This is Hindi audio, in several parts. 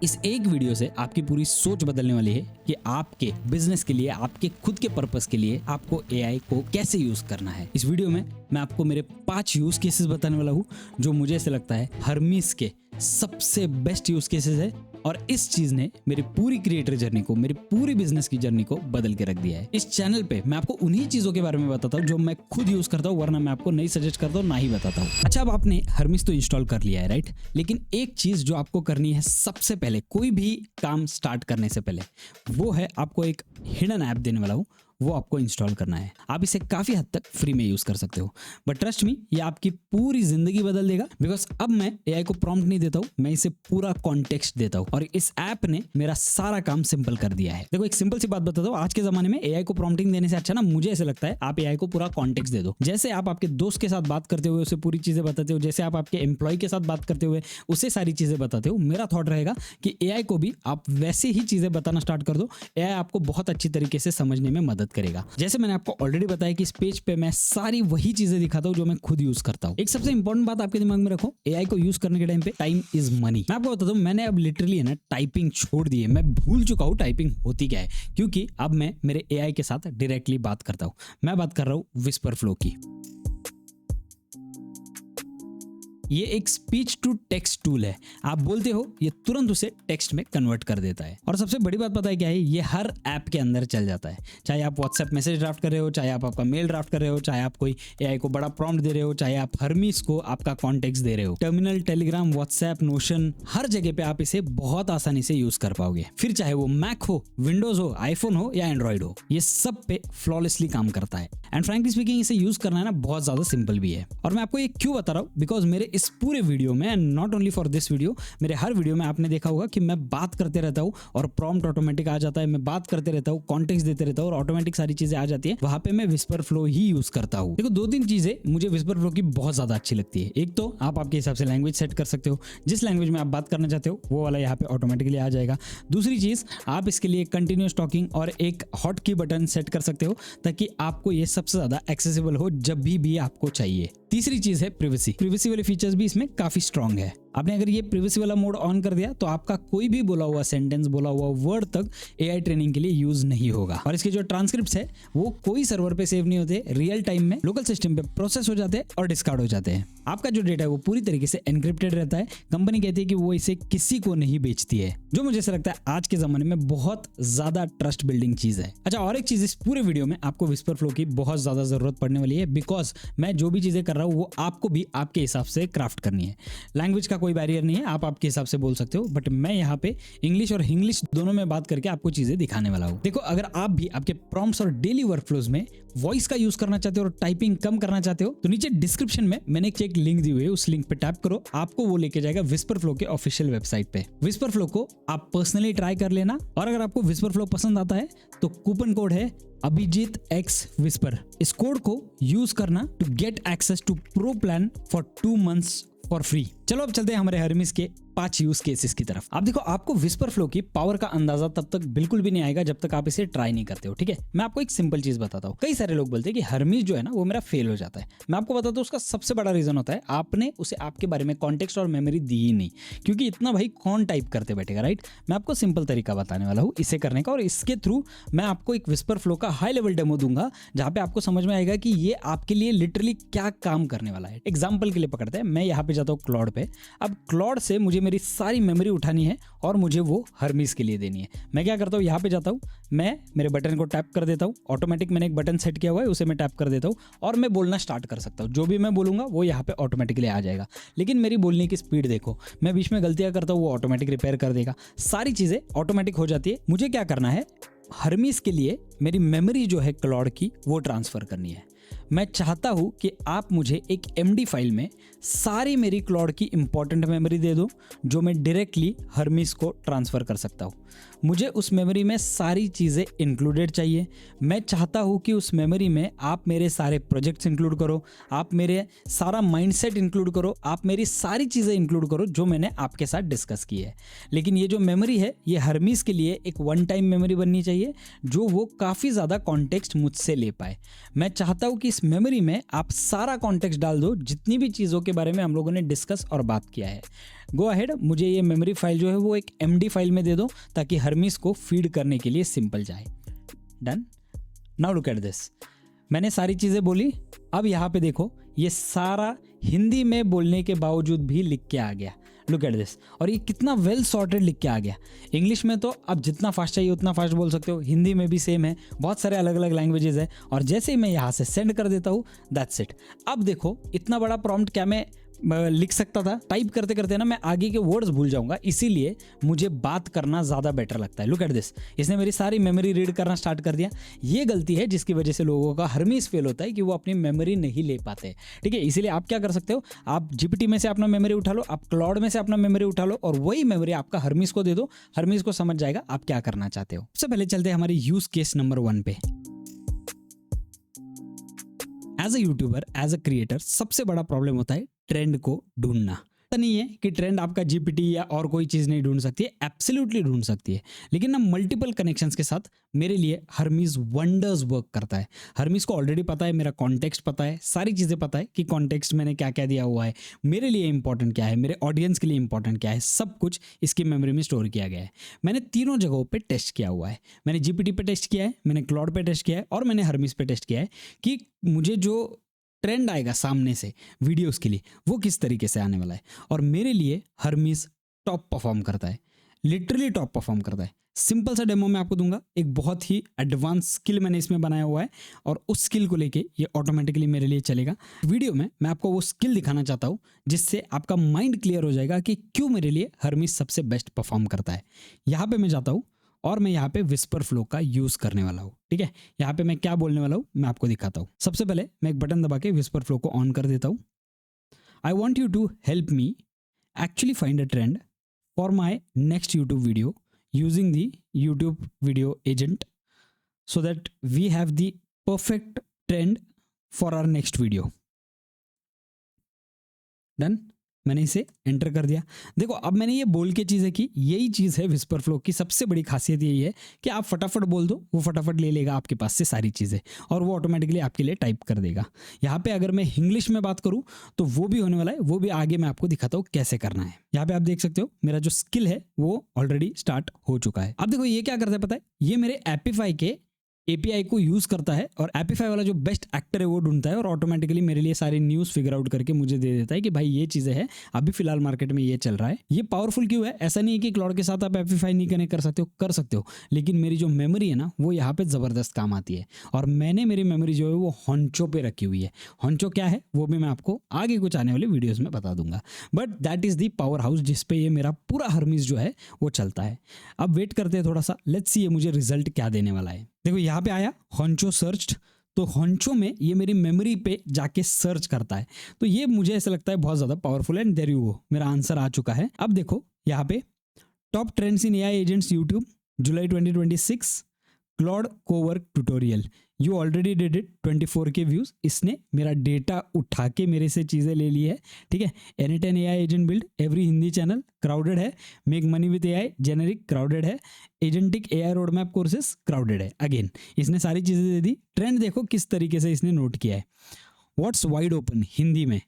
इस एक वीडियो से आपकी पूरी सोच बदलने वाली है कि आपके बिजनेस के लिए, आपके खुद के पर्पस के लिए आपको एआई को कैसे यूज करना है। इस वीडियो में मैं आपको मेरे 5 यूज केसेस बताने वाला हूँ जो मुझे ऐसे लगता है हर्मीस के सबसे बेस्ट यूज केसेस है और इस चीज ने मेरी पूरी क्रिएटर जर्नी को, मेरी पूरी बिजनेस की जर्नी को बदल के रख दिया है। इस चैनल पे मैं आपको उन्हीं चीजों के बारे में बताता हूँ जो मैं खुद यूज करता हूँ, वरना मैं आपको नहीं सजेस्ट करता हूँ, ना ही बताता हूँ। अच्छा, अब आपने हर्मीस तो इंस्टॉल कर लिया है, राइट? लेकिन एक चीज जो आपको करनी है सबसे पहले, कोई भी काम स्टार्ट करने से पहले, वो है आपको एक हिडन ऐप देने वाला हूँ, वो आपको इंस्टॉल करना है। आप इसे काफी हद तक फ्री में यूज कर सकते हो, बट ट्रस्ट मी, ये आपकी पूरी जिंदगी बदल देगा। बिकॉज अब मैं एआई को प्रॉम्प्ट नहीं देता हूँ, मैं इसे पूरा कॉन्टेक्स्ट देता हूँ और इस ऐप ने मेरा सारा काम सिंपल कर दिया है। देखो, एक सिंपल सी बात बताता हूँ, आज के जमाने में एआई को प्रॉम्प्टिंग देने से अच्छा ना, मुझे ऐसे लगता है आप एआई को पूरा कॉन्टेक्स्ट दे दो। जैसे आप आपके दोस्त के साथ बात करते हुए उसे पूरी चीजें बताते हो, जैसे आप आपके एम्प्लॉय के साथ बात करते हुए उसे सारी चीजें बताते हो, मेरा थॉट रहेगा कि एआई को भी आप वैसे ही चीजें बताना स्टार्ट कर दो। एआई आपको बहुत अच्छी तरीके से समझने में मदद करेगा। जैसे मैंने आपको ऑलरेडी बताया कि इस पेज पे मैं सारी वही चीजें दिखाता हूँ जो मैं खुद यूज करता हूँ। एक सबसे इंपॉर्टेंट बात आपके दिमाग में रखो, एआई को यूज करने के टाइम पे टाइम इज मनी। मैं आपको बताता हूँ, मैंने अब लिटरली है ना टाइपिंग छोड़ दी है। मैं भूल चुका हूँ टाइपिंग होती क्या है, क्योंकि अब मैं मेरे एआई के साथ डायरेक्टली बात करता हूँ। मैं बात कर रहा हूँ विस्पर फ्लो की। ये एक स्पीच टू टेक्स्ट टूल है। आप बोलते हो, ये तुरंत उसे टेक्स्ट में कन्वर्ट कर देता है। और सबसे बड़ी बात पता है क्या है, ये हर ऐप के अंदर चल जाता है। चाहे आप व्हाट्सएप मैसेज ड्राफ्ट कर रहे हो, चाहे आप आपका मेल ड्राफ्ट कर रहे हो, चाहे आप कोई एआई को बड़ा प्रॉम्प्ट दे रहे हो, चाहे आप हर्मीस को आपका कॉन्टेक्स्ट दे रहे हो, टर्मिनल, टेलीग्राम, व्हाट्सएप, नोशन, हर जगह पे आप इसे बहुत आसानी से यूज कर पाओगे। फिर चाहे वो मैक हो, विंडोज हो, आईफोन हो या एंड्रॉइड हो, ये सब पे फ्लॉलेसली काम करता है। एंड फ्रैंकली स्पीकिंग, इसे यूज करना है ना बहुत ज्यादा सिंपल भी है। और मैं आपको ये क्यों बता रहा हूँ, बिकॉज मेरे इस पूरे वीडियो में, and not only for this video, मेरे हर वीडियो में आपने देखा होगा कि मैं बात करते रहता हूँ और प्रॉम्प्ट ऑटोमेटिक आ जाता है। मैं बात करते रहता हूँ, कॉन्टेक्स्ट देते रहता हूँ और ऑटोमेटिक सारी चीजें आ जाती है। वहां पे मैं विस्पर फ्लो ही यूज करता हूँ। देखो, 2-3 चीजें मुझे विस्पर फ्लो की बहुत ज्यादा अच्छी लगती है। एक तो आप आपके हिसाब से लैंग्वेज सेट कर सकते हो, जिस लैंग्वेज में आप बात करना चाहते हो वो वाला यहाँ पे ऑटोमेटिकली आ जाएगा। दूसरी चीज, आप इसके लिए कंटिन्यूअस टॉकिंग और एक हॉट की बटन सेट कर सकते हो ताकि आपको ये सबसे ज्यादा एक्सेसिबल हो जब भी आपको चाहिए। तीसरी चीज है प्रिवेसी। प्रिवेसी वाले फीचर्स भी इसमें काफी स्ट्रांग है। आपने अगर ये प्रिवेसी वाला मोड ऑन कर दिया तो आपका कोई भी बोला हुआ सेंटेंस, बोला हुआ वर्ड तक एआई ट्रेनिंग के लिए यूज नहीं होगा। और इसके जो ट्रांसक्रिप्ट्स है वो कोई सर्वर पे सेव नहीं होते, रियल टाइम में लोकल सिस्टम पे प्रोसेस हो जाते हैं और डिस्कार्ड हो जाते हैं। आपका जो डेटा है वो पूरी तरीके से एनक्रिप्टेड रहता है। कंपनी कहती है कि वो इसे किसी को नहीं बेचती है, जो मुझे ऐसा लगता है आज के जमाने में बहुत ज्यादा ट्रस्ट बिल्डिंग चीज है। अच्छा, और एक चीज, इस पूरे वीडियो में आपको विस्पर फ्लो की बहुत ज्यादा जरूरत पड़ने वाली है, बिकॉज मैं जो भी चीजें कर रहा हूँ वो आपको भी आपके हिसाब से क्राफ्ट करनी है। लैंग्वेज का कोई बैरियर नहीं है, आप आपके हिसाब से बोल सकते हो, बट मैं यहाँ पे इंग्लिश और इंग्लिश दोनों में बात करके आपको चीजें दिखाने वाला हूँ। देखो, अगर आप भी आपके प्रॉम्प्ट्स और डेली वर्कफ्लोज में वॉइस का यूज करना चाहते हो और टाइपिंग कम करना चाहते हो, तो नीचे डिस्क्रिप्शन में मैंने एक लिंक दी हुई है, उस लिंक पे टैप करो, आपको वो लेके जाएगा विस्पर फ्लो के ऑफिशियल वेबसाइट पे। विस्पर फ्लो को आप पर्सनली ट्राई कर लेना, और अगर आपको विस्पर फ्लो पसंद आता है तो कूपन कोड है अभिजीत एक्स विस्पर। इस कोड को यूज करना to get access to pro plan for 2 months for free. चलो अब चलते हैं हमारे हर्मीस के 5 यूज केसेस की तरफ। आप देखो, आपको विस्पर फ्लो की पावर का अंदाजा तब तक बिल्कुल भी नहीं आएगा जब तक आप इसे ट्राई नहीं करते हो, ठीक है? मैं आपको एक सिंपल चीज बताता हूँ। कई सारे लोग बोलते हैं कि हर्मीस जो है ना वो मेरा फेल हो जाता है। मैं आपको बताता हूँ, उसका सबसे बड़ा रीजन होता है आपने उसे आपके बारे में कॉन्टेक्स्ट और मेमोरी दी ही नहीं, क्योंकि इतना भाई कौन टाइप करते बैठेगा, राइट? मैं आपको सिंपल तरीका बताने वाला हूँ इसे करने का, और इसके थ्रू मैं आपको एक विस्पर फ्लो का हाई लेवल डेमो दूंगा जहां पे आपको समझ में आएगा कि ये आपके लिए लिटरली क्या काम करने वाला है। एग्जाम्पल के लिए पकड़ते हैं, मैं यहाँ पे जाता हूँ क्लॉड पे। अब क्लॉड से मुझे मेरी सारी मेमोरी उठानी है और मुझे वो हर्मीस के लिए देनी है। मैं क्या करता हूँ, यहाँ पे जाता हूँ, मैं मेरे बटन को टैप कर देता हूँ, ऑटोमेटिक मैंने एक बटन सेट किया हुआ है, उसे मैं टैप कर देता हूँ और मैं बोलना स्टार्ट कर सकता हूँ। जो भी मैं बोलूंगा वो यहाँ पे ऑटोमेटिकली आ जाएगा। लेकिन मेरी बोलने की स्पीड देखो, मैं बीच में गलतियां करता हूँ वो ऑटोमेटिक रिपेयर कर देगा, सारी चीजें ऑटोमेटिक हो जाती है। मुझे क्या करना है, हर्मीस के लिए मेरी मेमोरी जो है क्लॉड की वो ट्रांसफर करनी है। मैं चाहता हूं कि आप मुझे एक MD फाइल में सारी मेरी क्लॉड की इंपॉर्टेंट मेमोरी दे दो जो मैं डायरेक्टली हर्मीस को ट्रांसफर कर सकता हूं। मुझे उस मेमोरी में सारी चीज़ें इंक्लूडेड चाहिए। मैं चाहता हूँ कि उस मेमोरी में आप मेरे सारे प्रोजेक्ट्स इंक्लूड करो, आप मेरे सारा माइंडसेट इंक्लूड करो, आप मेरी सारी चीज़ें इंक्लूड करो जो मैंने आपके साथ डिस्कस की है। लेकिन ये जो मेमोरी है ये हर्मीज़ के लिए एक वन टाइम मेमोरी बननी चाहिए जो वो काफ़ी ज़्यादा कॉन्टेक्स्ट मुझसे ले पाए। मैं चाहता हूँ कि इस मेमोरी में आप सारा कॉन्टेक्स्ट डाल दो जितनी भी चीज़ों के बारे में हम लोगों ने डिस्कस और बात किया है। गो अहेड, मुझे ये मेमोरी फाइल जो है वो एक MD फाइल में दे दो ताकि हर्मीज़ को फीड करने के लिए सिंपल जाए। Done. Now look at this, मैंने सारी चीज़ें बोली। अब यहाँ पे देखो ये सारा हिंदी में बोलने के बावजूद भी लिख के आ गया। लुक एट दिस, और ये कितना वेल सॉर्टेड लिख के आ गया। इंग्लिश में तो आप जितना फास्ट चाहिए उतना फास्ट बोल सकते हो, हिंदी में भी सेम है, बहुत सारे अलग अलग लैंग्वेजेस है। और जैसे ही मैं यहाँ से सेंड कर देता हूँ, दैट्स इट। अब देखो इतना बड़ा प्रॉम्प्ट क्या मैं लिख सकता था? टाइप करते करते ना मैं आगे के वर्ड्स भूल जाऊंगा, इसीलिए मुझे बात करना ज़्यादा बेटर लगता है। लुक एट दिस, इसने मेरी सारी मेमोरी रीड करना स्टार्ट कर दिया। ये गलती है जिसकी वजह से लोगों का हर्मीज़ फेल होता है कि वो अपनी मेमोरी नहीं ले पाते। ठीक है, इसीलिए आप क्या कर सकते हो, आप GPT में से अपना मेमोरी उठा लो, आप क्लाउड में से अपना मेमोरी उठा लो और वही मेमोरी आपका हर्मीज़ को दे दो। हर्मीज़ को समझ जाएगा आप क्या करना चाहते हो। सबसे पहले चलते हैं हमारे यूज केस नंबर 1 पे। As a YouTuber, as a creator, सबसे बड़ा प्रॉब्लम होता है ट्रेंड को ढूंढना। ऐसा नहीं है कि ट्रेंड आपका GPT या और कोई चीज़ नहीं ढूंढ सकती है, एब्सोल्युटली ढूंढ सकती है। लेकिन ना मल्टीपल कनेक्शंस के साथ मेरे लिए हर्मीज़ वंडर्स वर्क करता है। हर्मीज़ को ऑलरेडी पता है, मेरा कॉन्टेक्स्ट पता है, सारी चीज़ें पता है कि कॉन्टेक्स्ट मैंने क्या क्या दिया हुआ है, मेरे लिए इंपॉर्टेंट क्या है, मेरे ऑडियंस के लिए इंपॉर्टेंट क्या है, सब कुछ इसकी मेमोरी में स्टोर किया गया है। मैंने तीनों जगहों पर टेस्ट किया हुआ है। मैंने GPT पे टेस्ट किया है, मैंने क्लाउड पे टेस्ट किया है और मैंने हर्मीज़ पे टेस्ट किया है कि मुझे जो ट्रेंड आएगा सामने से वीडियोस के लिए वो किस तरीके से आने वाला है। और मेरे लिए हर्मीज़ टॉप परफॉर्म करता है, लिटरली टॉप परफॉर्म करता है। सिंपल सा डेमो मैं आपको दूंगा, एक बहुत ही एडवांस स्किल मैंने इसमें बनाया हुआ है और उस स्किल को लेके ये ऑटोमेटिकली मेरे लिए चलेगा। वीडियो में मैं आपको वो स्किल दिखाना चाहता हूँ जिससे आपका माइंड क्लियर हो जाएगा कि क्यों मेरे लिए हर्मीज़ सबसे बेस्ट परफॉर्म करता है। यहाँ पे मैं जाता हूँ और मैं यहाँ पे विस्पर फ्लो का यूज़ करने वाला हूँ। ठीक है, यहाँ पे मैं क्या बोलने वाला हूँ मैं आपको दिखाता हूँ। सबसे पहले मैं एक बटन दबा के विस्पर फ्लो को ऑन कर देता हूँ। I want you to help me actually find a trend for my next YouTube video using the YouTube video agent so that we have the perfect trend for our next video. Done, मैंने इसे एंटर कर दिया। देखो अब मैंने ये बोल के चीज़ें की, यही चीज़ है विस्पर फ्लो की सबसे बड़ी खासियत यही है कि आप फटाफट बोल दो, वो फटाफट ले लेगा आपके पास से सारी चीज़ें और वो ऑटोमेटिकली आपके लिए टाइप कर देगा। यहाँ पे अगर मैं इंग्लिश में बात करूँ तो वो भी होने वाला है, वो भी आगे मैं आपको दिखाता हूँ कैसे करना है। यहाँ पे आप देख सकते हो मेरा जो स्किल है वो ऑलरेडी स्टार्ट हो चुका है। अब देखो ये क्या करता है पता है, ये मेरे एपिफाई के API को यूज़ करता है और एपिफाई वाला जो बेस्ट एक्टर है वो ढूंढता है और ऑटोमेटिकली मेरे लिए सारी न्यूज़ फिगर आउट करके मुझे दे देता है कि भाई ये चीज़ें हैं, अभी फिलहाल मार्केट में ये चल रहा है। ये पावरफुल क्यों है? ऐसा नहीं है कि क्लाउड के साथ आप एपिफाई नहीं कनेक्ट कर सकते हो, लेकिन मेरी जो मेमोरी है ना वो यहाँ पे ज़बरदस्त काम आती है और मैंने मेरी मेमोरी जो है वो हॉन्चो पे रखी हुई है। हॉन्चो क्या है वो भी मैं आपको आगे कुछ आने वाले वीडियोज़ में बता दूंगा, but that is the power house जिसपे ये मेरा पूरा हर्मीज़ जो है वो चलता है। अब वेट करते हैं थोड़ा सा, लेट्स सी ये मुझे रिजल्ट क्या देने वाला है। देखो यहाँ पे आया हॉन्चो सर्च्ड, तो हॉन्चो में ये मेरी मेमोरी पे जाके सर्च करता है, तो ये मुझे ऐसा लगता है बहुत ज़्यादा पावरफुल है। एंड देयर यू गो, मेरा आंसर आ चुका है। अब देखो यहाँ पे top trends in AI agents YouTube July 2026 cloud Cowork tutorial, you already did it, 24K views. इसने मेरा डेटा उठा के मेरे से चीज़ें ले ली है। ठीक है, N10 AI agent build every Hindi channel crowded है, make money with AI generic crowded है, agentic AI road map courses crowded है। अगेन इसने सारी चीज़ें दे दी। ट्रेंड देखो किस तरीके से इसने नोट किया है। व्हाट्स वाइड ओपन हिंदी में,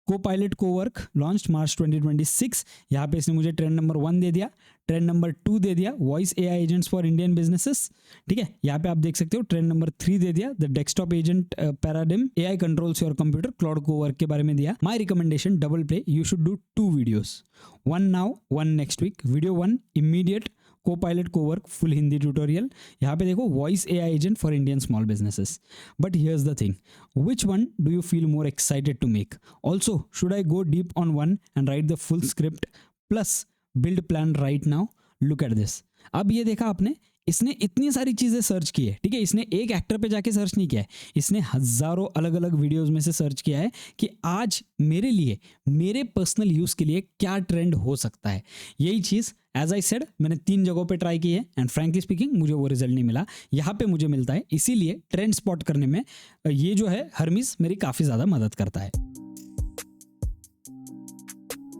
को पायलट कोवर्क लॉन्च मार्च 2026, यहाँ पे इसने मुझे ट्रेंड नंबर 1 दे दिया, ट्रेंड नंबर 2 दे दिया voice AI agents for Indian businesses. ठीक है, यहाँ पे आप देख सकते हो ट्रेंड नंबर 3 दे दिया the desktop agent paradigm AI controls your computer Claude cowork के बारे में दिया। My recommendation double play, you should do 2 videos, 1 now 1 next week. Video 1 immediate copilot cowork full Hindi tutorial, यहाँ पे देखो voice AI agent for Indian small businesses. But here's the thing, which one do you feel more excited to make? Also should I go deep on one and right the full script plus build plan right now? Look at this. अब ये देखा आपने, इसने इतनी सारी चीज़ें सर्च की है, ठीक है, इसने एक एक्टर पे जाके सर्च नहीं किया है, इसने हज़ारों अलग अलग वीडियोज़ में से सर्च किया है कि आज मेरे लिए, मेरे पर्सनल यूज़ के लिए क्या ट्रेंड हो सकता है। यही चीज़ एज आई सेड मैंने 3 जगहों पे ट्राई की है एंड फ्रैंकली स्पीकिंग मुझे वो रिजल्ट नहीं मिला। यहाँ पे मुझे मिलता है, इसीलिए ट्रेंड स्पॉट करने में ये जो है हर्मीज मेरी काफ़ी ज़्यादा मदद करता है।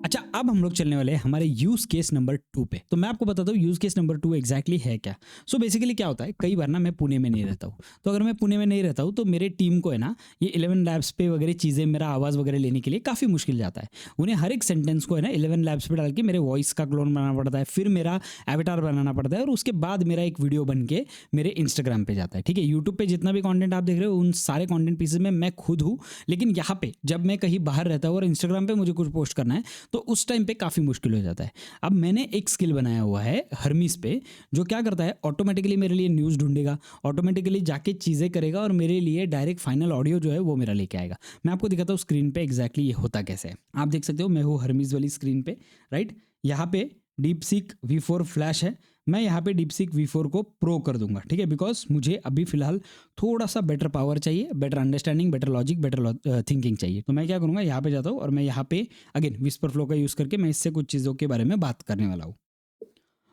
अच्छा, अब हम लोग चलने वाले हैं हमारे यूज केस नंबर 2 पे। तो मैं आपको बताता हूँ यूज केस नंबर 2 एग्जैक्टली है क्या। सो बेसिकली क्या होता है, कई बार ना मैं पुणे में नहीं रहता हूँ, तो अगर मैं पुणे में नहीं रहता हूँ तो मेरे टीम को है ना ये 11 लैब्स पे वगैरह चीज़ें, मेरा आवाज़ वगैरह लेने के लिए काफ़ी मुश्किल जाता है। उन्हें हर एक सेंटेंस को है ना 11 लैब्स पे डाल के मेरे वॉइस का क्लोन बनाना पड़ता है, फिर मेरा एवटार बनाना पड़ता है और उसके बाद मेरा एक वीडियो बन के मेरे इंस्टाग्राम पे जाता है। ठीक है, यूट्यूब पे जितना भी कॉन्टेंट आप देख रहे हो उन सारे कॉन्टेंट पीसेज में मैं खुद हूँ, लेकिन यहाँ पे जब मैं कहीं बाहर रहता हूँ और इंस्टाग्राम पे मुझे कुछ पोस्ट करना है तो उस टाइम पे काफ़ी मुश्किल हो जाता है। अब मैंने एक स्किल बनाया हुआ है हर्मीस पे, जो क्या करता है ऑटोमेटिकली मेरे लिए न्यूज़ ढूंढेगा, ऑटोमेटिकली जाके चीज़ें करेगा और मेरे लिए डायरेक्ट फाइनल ऑडियो जो है वो मेरा लेके आएगा। मैं आपको दिखाता हूँ स्क्रीन पे एग्जैक्टली ये होता कैसे है। आप देख सकते हो मैं हूँ हर्मीस वाली स्क्रीन पे, राइट। यहाँ पे DeepSeek V4 फ्लैश है, मैं यहाँ पे DeepSeek V4 को प्रो कर दूंगा, ठीक है, बिकॉज मुझे अभी फिलहाल थोड़ा सा बेटर पावर चाहिए, better understanding, better logic, better thinking चाहिए। तो मैं क्या करूँगा, यहाँ पे जाता हूँ और मैं यहाँ पे अगेन विस्पर फ्लो का यूज़ करके मैं इससे कुछ चीज़ों के बारे में बात करने वाला हूँ।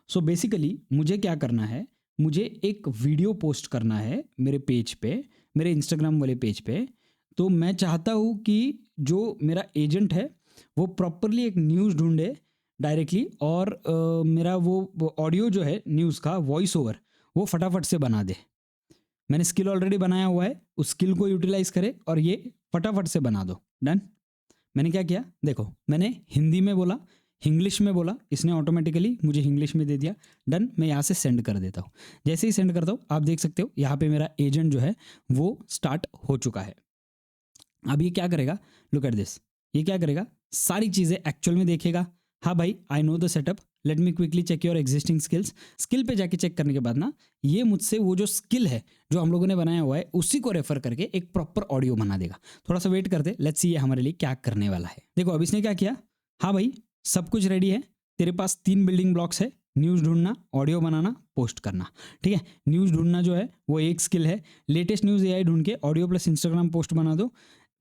सो बेसिकली मुझे क्या करना है, मुझे एक वीडियो पोस्ट करना है मेरे पेज पे, मेरे इंस्टाग्राम वाले पेज पे। तो मैं चाहता हूँ कि जो मेरा एजेंट है वो प्रॉपरली एक न्यूज़ ढूंढे डायरेक्टली, और मेरा वो ऑडियो जो है न्यूज़ का वॉइस ओवर वो फटाफट से बना दे। मैंने स्किल ऑलरेडी बनाया हुआ है, उस स्किल को यूटिलाइज करे और ये फटाफट से बना दो। डन। मैंने क्या किया, देखो मैंने हिंदी में बोला, इंग्लिश में बोला, इसने ऑटोमेटिकली मुझे इंग्लिश में दे दिया। डन। मैं यहाँ से सेंड कर देता हूँ। जैसे ही सेंड करता हूँ आप देख सकते हो यहाँ पे मेरा एजेंट जो है वो स्टार्ट हो चुका है। अब ये क्या करेगा, लुक एट दिस, ये क्या करेगा, सारी चीज़ें एक्चुअल में देखेगा। हाँ भाई, I know the setup, let me quickly check your existing skills. Skill पे जाके चेक करने के बाद ना ये मुझसे वो जो स्किल है जो हम लोगों ने बनाया हुआ है उसी को रेफर करके एक प्रॉपर ऑडियो बना देगा। थोड़ा सा वेट करते, लेट्स सी ये हमारे लिए क्या करने वाला है। देखो अब इसने क्या किया, हाँ भाई सब कुछ रेडी है, तेरे पास 3 बिल्डिंग ब्लॉक्स है, न्यूज़ ढूंढना, ऑडियो बनाना, पोस्ट करना। ठीक है, न्यूज़ ढूंढना जो है वो एक स्किल है, लेटेस्ट न्यूज़ AI ढूंढ के ऑडियो प्लस इंस्टाग्राम पोस्ट बना दो।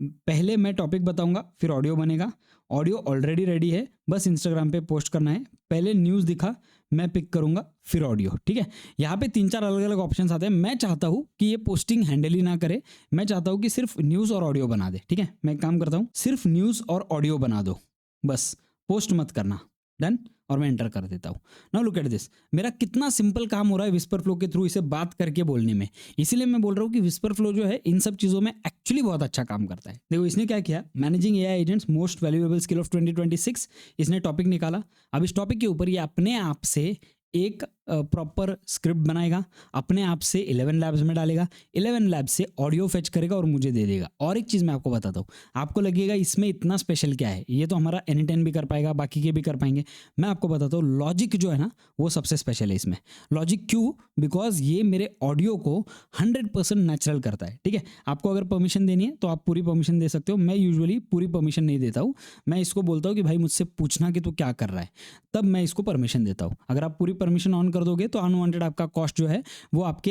पहले मैं टॉपिक बताऊंगा फिर ऑडियो बनेगा, ऑडियो ऑलरेडी रेडी है, बस इंस्टाग्राम पे पोस्ट करना है। पहले न्यूज़ दिखा, मैं पिक करूंगा, फिर ऑडियो। ठीक है, यहाँ पे 3-4 अलग अलग ऑप्शन आते हैं। मैं चाहता हूँ कि ये पोस्टिंग हैंडल ही ना करे, मैं चाहता हूँ कि सिर्फ न्यूज़ और ऑडियो बना दे। ठीक है, मैं एक काम करता हूँ, सिर्फ न्यूज़ और ऑडियो बना दो, बस पोस्ट मत करना। डन। और मैं एंटर कर देता हूँ। नाउ लुक एट दिस, मेरा कितना सिंपल काम हो रहा है विस्पर फ्लो के थ्रू इसे बात करके बोलने में। इसीलिए मैं बोल रहा हूँ कि विस्पर फ्लो जो है इन सब चीज़ों में एक्चुअली बहुत अच्छा काम करता है। देखो इसने क्या किया, managing AI agents most valuable skill of 2026, इसने टॉपिक निकाला। अब इस टॉपिक के ऊपर ये अपने आप से एक प्रॉपर स्क्रिप्ट बनाएगा, अपने आप से 11 लैब्स में डालेगा, 11 लैब से ऑडियो फेच करेगा और मुझे दे देगा। और एक चीज़ मैं आपको बताता हूँ, आपको लगेगा इसमें इतना स्पेशल क्या है, ये तो हमारा N10 भी कर पाएगा, बाकी के भी कर पाएंगे। मैं आपको बताता हूँ लॉजिक जो है ना वो सबसे स्पेशल है इसमें। लॉजिक क्यों, बिकॉज ये मेरे ऑडियो को 100% नेचुरल करता है। ठीक है, आपको अगर परमिशन देनी है तो आप पूरी परमिशन दे सकते हो, मैं यूजुअली पूरी परमिशन नहीं देता हूँ। मैं इसको बोलता हूँ कि भाई मुझसे पूछना कि तू क्या कर रहा है, तब मैं इसको परमिशन देता हूँ। अगर आप पूरी परमिशन ऑन कर दोगे तो अनवांटेड आपका कॉस्ट जो है वो आपके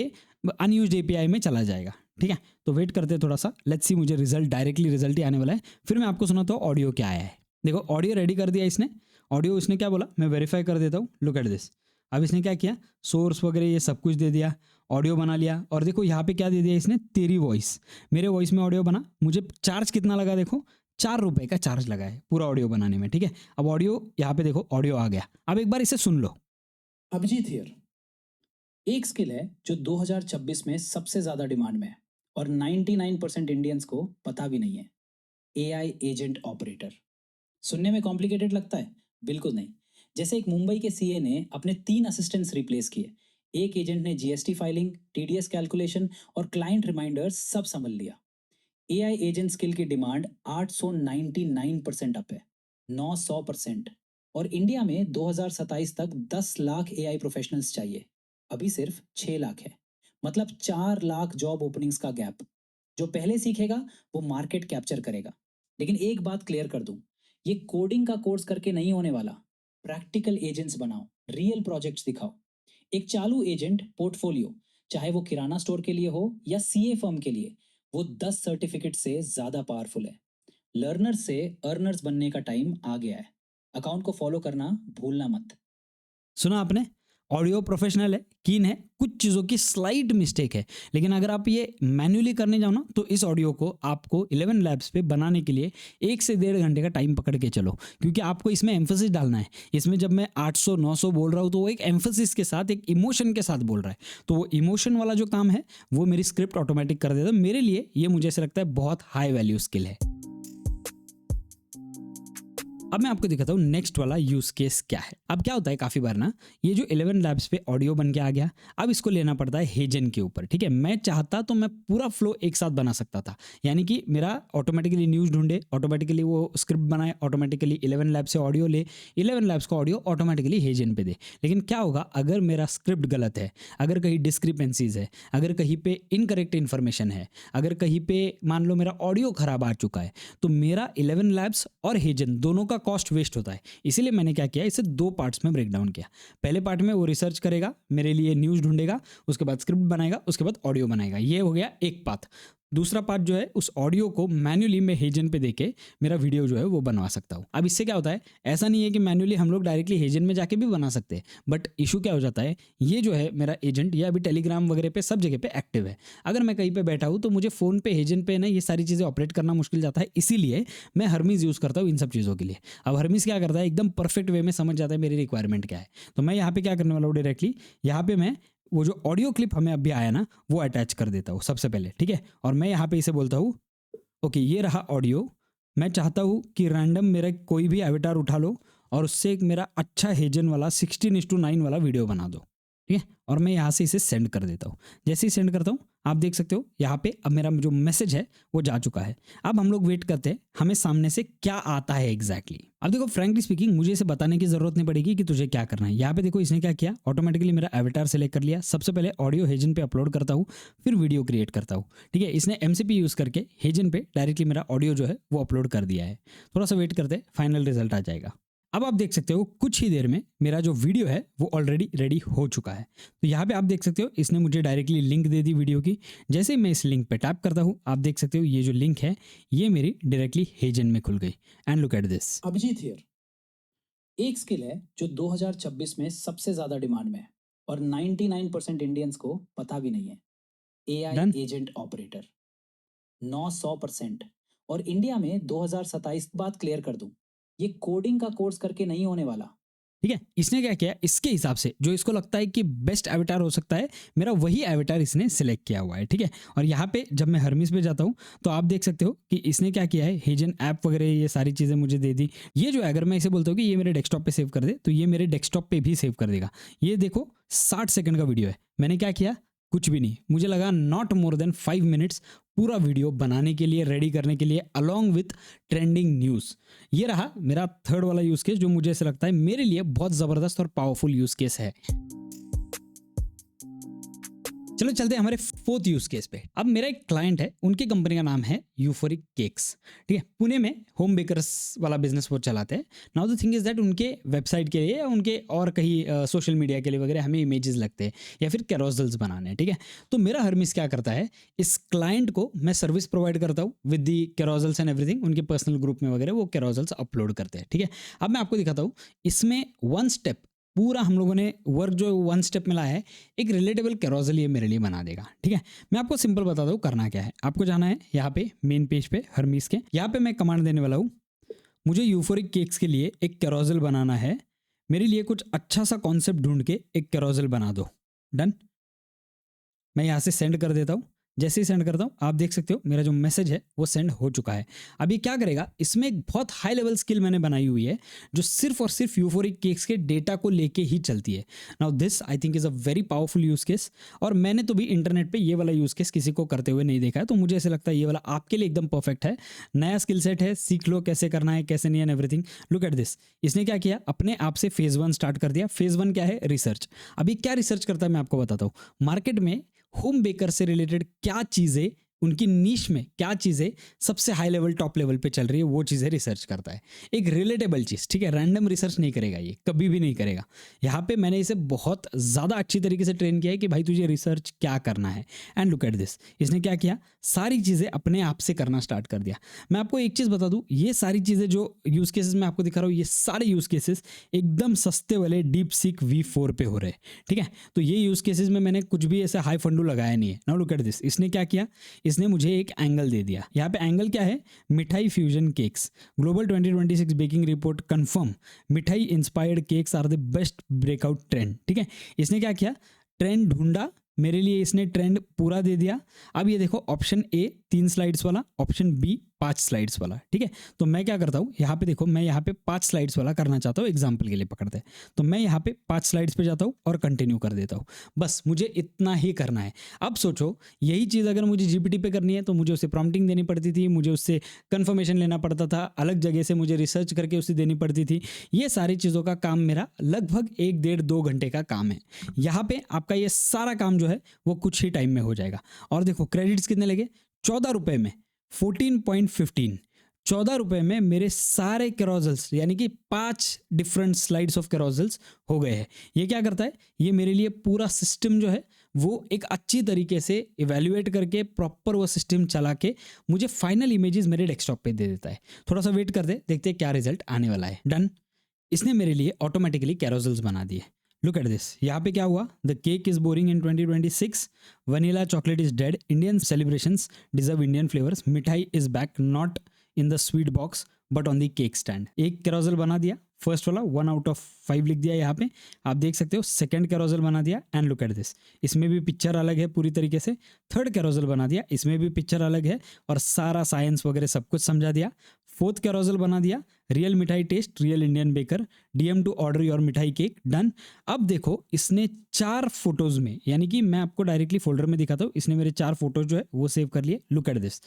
अनयूज्ड API में चला जाएगा। ठीक है, तो वेट करते हैं थोड़ा सा, लेट्स सी मुझे रिजल्ट, डायरेक्टली रिजल्ट ही आने वाला है, फिर मैं आपको सुनाता हूँ ऑडियो क्या आया है। देखो ऑडियो रेडी कर दिया इसने, ऑडियो इसने क्या बोला मैं वेरीफाई कर देता हूँ। लुक एट दिस, अब इसने क्या किया, सोर्स वगैरह ये सब कुछ दे दिया, ऑडियो बना लिया, और देखो यहाँ पे क्या दे दिया इसने, तेरी वॉइस। मेरे वॉइस में ऑडियो बना, मुझे चार्ज कितना लगा, देखो 4 रुपए का चार्ज लगा है पूरा ऑडियो बनाने में। ठीक है, अब ऑडियो यहाँ पे देखो ऑडियो आ गया, अब एक बार इसे सुन लो। अभिजीत हियर, एक स्किल है जो 2026 में सबसे ज्यादा डिमांड में है और 99% इंडियंस को पता भी नहीं है। AI agent operator. सुनने में कॉम्प्लिकेटेड लगता है? बिल्कुल नहीं। जैसे एक मुंबई के CA ने अपने 3 असिस्टेंट्स रिप्लेस किए, एक एजेंट ने GST फाइलिंग, TDS कैलकुलेशन और क्लाइंट रिमाइंडर्स सब संभल लिया। AI एजेंट स्किल की डिमांड 899% अप है, 900%। और इंडिया में 2027 तक 10 लाख AI प्रोफेशनल्स चाहिए, अभी सिर्फ 6 लाख है। मतलब 4 लाख जॉब ओपनिंग्स का गैप। जो पहले सीखेगा वो मार्केट कैप्चर करेगा। लेकिन एक बात क्लियर कर दूं, ये कोडिंग का कोर्स करके नहीं होने वाला। प्रैक्टिकल एजेंट्स बनाओ, रियल प्रोजेक्ट्स दिखाओ। एक चालू एजेंट पोर्टफोलियो, चाहे वो किराना स्टोर के लिए हो या सीए फर्म के लिए, वो 10 सर्टिफिकेट से ज्यादा पावरफुल है। लर्नर्स से अर्नर्स बनने का टाइम आ गया है। अकाउंट को फॉलो करना भूलना मत। सुना आपने? ऑडियो प्रोफेशनल है, कीन है, कुछ चीज़ों की स्लाइट मिस्टेक है, लेकिन अगर आप ये मैन्युअली करने जाओ ना तो इस ऑडियो को आपको 11 लैब्स पे बनाने के लिए 1 से 1.5 घंटे का टाइम पकड़ के चलो, क्योंकि आपको इसमें एम्फोसिस डालना है। इसमें जब मैं 800 900 बोल रहा हूँ तो वो एक एम्फोसिस के साथ, एक इमोशन के साथ बोल रहा है, तो वो इमोशन वाला जो काम है वो मेरी स्क्रिप्ट ऑटोमेटिक कर देता है। मेरे लिए ये, मुझे ऐसा लगता है, बहुत हाई वैल्यू स्किल है। अब मैं आपको दिखाता हूँ नेक्स्ट वाला यूज केस क्या है। अब क्या होता है, काफी बार ना ये जो 11 लैब्स पे ऑडियो बन के आ गया, अब इसको लेना पड़ता है हेजन के ऊपर। ठीक है, मैं चाहता तो मैं पूरा फ्लो एक साथ बना सकता था, यानी कि मेरा ऑटोमेटिकली न्यूज ढूंढे, ऑटोमेटिकली वो स्क्रिप्ट बनाए, ऑटोमेटिकली 11 लैब से ऑडियो ले, 11 लैब्स का ऑडियो ऑटोमेटिकली हेजन पे दे। लेकिन क्या होगा अगर मेरा स्क्रिप्ट गलत है, अगर कहीं डिस्क्रिपेंसीज है, अगर कहीं पे इनकरेक्ट इन्फॉर्मेशन है, अगर कहीं पे मान लो मेरा ऑडियो खराब आ चुका है, तो मेरा 11 लैब्स और हेजन दोनों का कॉस्ट वेस्ट होता है। इसीलिए मैंने क्या किया, इसे 2 पार्ट्स में ब्रेक डाउन किया। पहले पार्ट में वो रिसर्च करेगा, मेरे लिए न्यूज़ ढूंढेगा, उसके बाद स्क्रिप्ट बनाएगा, उसके बाद ऑडियो बनाएगा। ये हो गया एक पार्ट। दूसरा पार्ट जो है, उस ऑडियो को मैन्युअली मैं हेजन पे देके मेरा वीडियो जो है वो बनवा सकता हूँ। अब इससे क्या होता है, ऐसा नहीं है कि मैन्युअली हम लोग डायरेक्टली हेजन में जाके भी बना सकते हैं, बट इशू क्या हो जाता है, ये जो है मेरा एजेंट ये अभी टेलीग्राम वगैरह पे सब जगह पे एक्टिव है। अगर मैं कहीं पे बैठा हूँ तो मुझे फ़ोन पे हेजन पे ना ये सारी चीज़ें ऑपरेट करना मुश्किल जाता है। इसीलिए मैं हर्मीज यूज़ करता हूँ इन सब चीज़ों के लिए। अब हर्मीज क्या करता है, एकदम परफेक्ट वे में समझ जाता है मेरी रिक्वायरमेंट क्या है। तो मैं यहाँ पे क्या करने वाला हूँ, डायरेक्टली यहाँ पे मैं वो जो ऑडियो क्लिप हमें अभी आया ना वो अटैच कर देता हूँ सबसे पहले। ठीक है, और मैं यहाँ पे इसे बोलता हूँ ओके ये रहा ऑडियो, मैं चाहता हूँ कि रैंडम मेरा कोई भी एविटार उठा लो और उससे एक मेरा अच्छा हेजन वाला 16:9 वाला वीडियो बना दो। ठीक है, और मैं यहाँ से इसे सेंड कर देता हूँ। जैसे ही सेंड करता हूँ आप देख सकते हो यहाँ पे अब मेरा जो मैसेज है वो जा चुका है। अब हम लोग वेट करते हैं हमें सामने से क्या आता है एग्जैक्टली। अब देखो फ्रैंकली स्पीकिंग मुझे इसे बताने की जरूरत नहीं पड़ेगी कि तुझे क्या करना है। यहाँ पे देखो इसने क्या किया, ऑटोमेटिकली मेरा एविटार सेलेक्ट कर लिया। सबसे पहले ऑडियो हेजन पे अपलोड करता हूँ, फिर वीडियो क्रिएट करता हूँ। ठीक है, इसने एमसीपी यूज करके हेजन पे डायरेक्टली मेरा ऑडियो जो है वो अपलोड कर दिया है। थोड़ा सा वेट करते हैं, फाइनल रिजल्ट आ जाएगा। अब आप देख सकते हो कुछ ही देर में मेरा जो वीडियो है वो ऑलरेडी रेडी हो चुका है। तो यहाँ पे आप देख सकते हो इसने मुझे डायरेक्टली लिंक दे दी वीडियो की। जैसे ही मैं इस लिंक पे टैप करता हूँ आप देख सकते हो ये जो लिंक है ये मेरी डायरेक्टली हेजन में खुल गई। And look at this. Abhijit here. एक स्किल है जो 2026 में सबसे ज्यादा डिमांड में है और 99% इंडियंस को पता भी नहीं है। AI Done? Agent operator. 900%। और इंडिया में 2027 बात क्लियर कर दूं, ये कोडिंग का कोर्स करके नहीं होने वाला। ठीक है, इसने क्या किया, इसके हिसाब से जो इसको लगता है कि बेस्ट एविटार हो सकता है मेरा वही एविटार इसने सिलेक्ट किया हुआ है। ठीक है, और यहाँ पे जब मैं हर्मिस पे जाता हूँ तो आप देख सकते हो कि इसने क्या किया है, हेजन ऐप वगैरह ये सारी चीज़ें मुझे दे दी। ये जो है अगर मैं इसे बोलता हूँ कि ये मेरे डेस्कटॉप पे सेव कर दे तो ये मेरे डेस्कटॉप पे भी सेव कर देगा। ये देखो 60 सेकंड का वीडियो है, मैंने क्या किया, कुछ भी नहीं, मुझे लगा नॉट मोर देन 5 मिनट्स पूरा वीडियो बनाने के लिए, रेडी करने के लिए, अलॉन्ग विथ ट्रेंडिंग न्यूज़। ये रहा मेरा थर्ड वाला यूज़ केस जो मुझे ऐसा लगता है मेरे लिए बहुत ज़बरदस्त और पावरफुल यूज़ केस है। चलो चलते हैं हमारे फोर्थ यूज केस पे। अब मेरा एक क्लाइंट है, उनकी कंपनी का नाम है यूफोरिक केक्स। ठीक है, पुणे में होम बेकर्स वाला बिजनेस वो चलाते हैं। Now the thing is that उनके वेबसाइट के लिए या उनके और कहीं सोशल मीडिया के लिए वगैरह हमें इमेजेस लगते हैं या फिर कैरोजल्स बनाने हैं। ठीक है, तो मेरा हर्मिस क्या करता है, इस क्लाइंट को मैं सर्विस प्रोवाइड करता हूँ with the carousels and everything. उनके पर्सनल ग्रुप में वगैरह वो कैरोजल्स अपलोड करते हैं। ठीक है, अब मैं आपको दिखाता हूँ इसमें वन स्टेप पूरा हम लोगों ने वर्क जो वन स्टेप में लाया है, एक रिलेटेबल कैरोजल ये मेरे लिए बना देगा। ठीक है, मैं आपको सिंपल बताता हूँ करना क्या है। आपको जाना है यहाँ पे मेन पेज पे हर्मिस के, यहाँ पे मैं कमांड देने वाला हूँ, मुझे यूफोरिक केक्स के लिए एक कैरोजल बनाना है, मेरे लिए कुछ अच्छा सा कॉन्सेप्ट ढूंढ के एक कैरोजल बना दो। डन, मैं यहाँ से सेंड कर देता हूँ। जैसे ही सेंड करता हूँ आप देख सकते हो मेरा जो मैसेज है वो सेंड हो चुका है। अब ये क्या करेगा, इसमें एक बहुत हाई लेवल स्किल मैंने बनाई हुई है जो सिर्फ और सिर्फ यूफोरिक केक्स के डेटा को लेके ही चलती है। Now this I think is a very powerful use case, और मैंने तो भी इंटरनेट पे ये वाला यूज़ केस किसी को करते हुए नहीं देखा है, तो मुझे ऐसा लगता है ये वाला आपके लिए एकदम परफेक्ट है। नया स्किल सेट है, सीख लो कैसे करना है कैसे नहीं and everything. Look at this, इसने क्या किया, अपने आप से फेज़ 1 स्टार्ट कर दिया। फेज़ 1 क्या है, रिसर्च। अभी क्या रिसर्च करता है मैं आपको बताता हूँ। मार्केट में होम बेकर से रिलेटेड क्या चीज़ें उनकी नीश में क्या चीज़ें सबसे हाई लेवल टॉप लेवल पे चल रही है वो चीज़ें रिसर्च करता है। एक रिलेटेबल चीज़, ठीक है, रैंडम रिसर्च नहीं करेगा, ये कभी भी नहीं करेगा। यहाँ पे मैंने इसे बहुत ज़्यादा अच्छी तरीके से ट्रेन किया है कि भाई तुझे रिसर्च क्या करना है। एंड लुक एट दिस, इसने क्या किया, सारी चीज़ें अपने आप से करना स्टार्ट कर दिया। मैं आपको एक चीज़ बता दूँ, ये सारी चीज़ें जो यूज़ केसेस मैं आपको दिखा रहा हूँ, ये सारे यूज़ केसेस एकदम सस्ते वाले DeepSeek V4 पे हो रहे हैं, ठीक है। तो ये यूज़ केसेस में मैंने कुछ भी ऐसा हाई फंडू लगाया नहीं है। नाउ लुक एट दिस, इसने क्या किया, इसने मुझे एक एंगल दे दिया। यहाँ पे एंगल क्या है, mithai fusion cakes, global 2026 baking report confirm mithai inspired cakes are the best breakout trend, ठीक है। इसने क्या किया, ट्रेंड ढूंढा, मेरे लिए इसने ट्रेंड पूरा दे दिया। अब ये देखो, ऑप्शन ए 3 स्लाइड्स वाला, ऑप्शन बी 5 स्लाइड्स वाला, ठीक है। तो मैं क्या करता हूँ, यहाँ पे देखो, मैं यहाँ पे 5 स्लाइड्स वाला करना चाहता हूँ, एग्जाम्पल के लिए पकड़ते हैं। तो मैं यहाँ पे 5 स्लाइड्स पे जाता हूँ और कंटिन्यू कर देता हूँ। बस मुझे इतना ही करना है। अब सोचो, यही चीज़ अगर मुझे GPT पे करनी है तो मुझे उसे प्रॉम्प्टिंग देनी पड़ती थी, मुझे उससे कन्फर्मेशन लेना पड़ता था, अलग जगह से मुझे रिसर्च करके उसे देनी पड़ती थी। ये सारी चीज़ों का काम मेरा लगभग 1-1.5-2 घंटे का काम है। यहाँ पे आपका ये सारा काम जो है वो कुछ ही टाइम में हो जाएगा। और देखो क्रेडिट्स कितने लगे, 14 रुपये में 14.15, 14 रुपये में मेरे सारे कैरोजल्स यानी कि 5 डिफरेंट स्लाइड्स ऑफ कैरोजल्स हो गए हैं। ये क्या करता है, ये मेरे लिए पूरा सिस्टम जो है वो एक अच्छी तरीके से इवेल्युएट करके प्रॉपर वो सिस्टम चला के मुझे फाइनल इमेजेस मेरे डेस्कटॉप पे दे देता है। थोड़ा सा वेट कर दे, देखते हैं क्या रिजल्ट आने वाला है। डन, इसने मेरे लिए ऑटोमेटिकली कैरोजल्स बना दिए। लुक एट दिस, यहाँ पे क्या हुआ, the cake is boring in 2026, vanilla chocolate is dead, Indian celebrations deserve Indian flavours, mithai is back not in the sweet box but on the cake stand. एक कैरोजल बना दिया, फर्स्ट वाला 1 आउट ऑफ 5 लिख दिया यहाँ पे, आप देख सकते हो। सेकंड कैरोजल बना दिया, एंड लुक एट दिस, इसमें भी पिक्चर अलग है पूरी तरीके से। थर्ड कैरोजल बना दिया, इसमें भी पिक्चर अलग है और सारा साइंस वगैरह सब कुछ समझा दिया। फोर्थ कैरोजल बना दिया, real mithai taste, real Indian baker, DM to order your mithai cake, done. अब देखो, इसने 4 फोटोज में, यानी कि मैं आपको डायरेक्टली फोल्डर में दिखाता हूँ, इसने मेरे 4 फोटोज जो है वो सेव कर लिए। लुक एट दिस,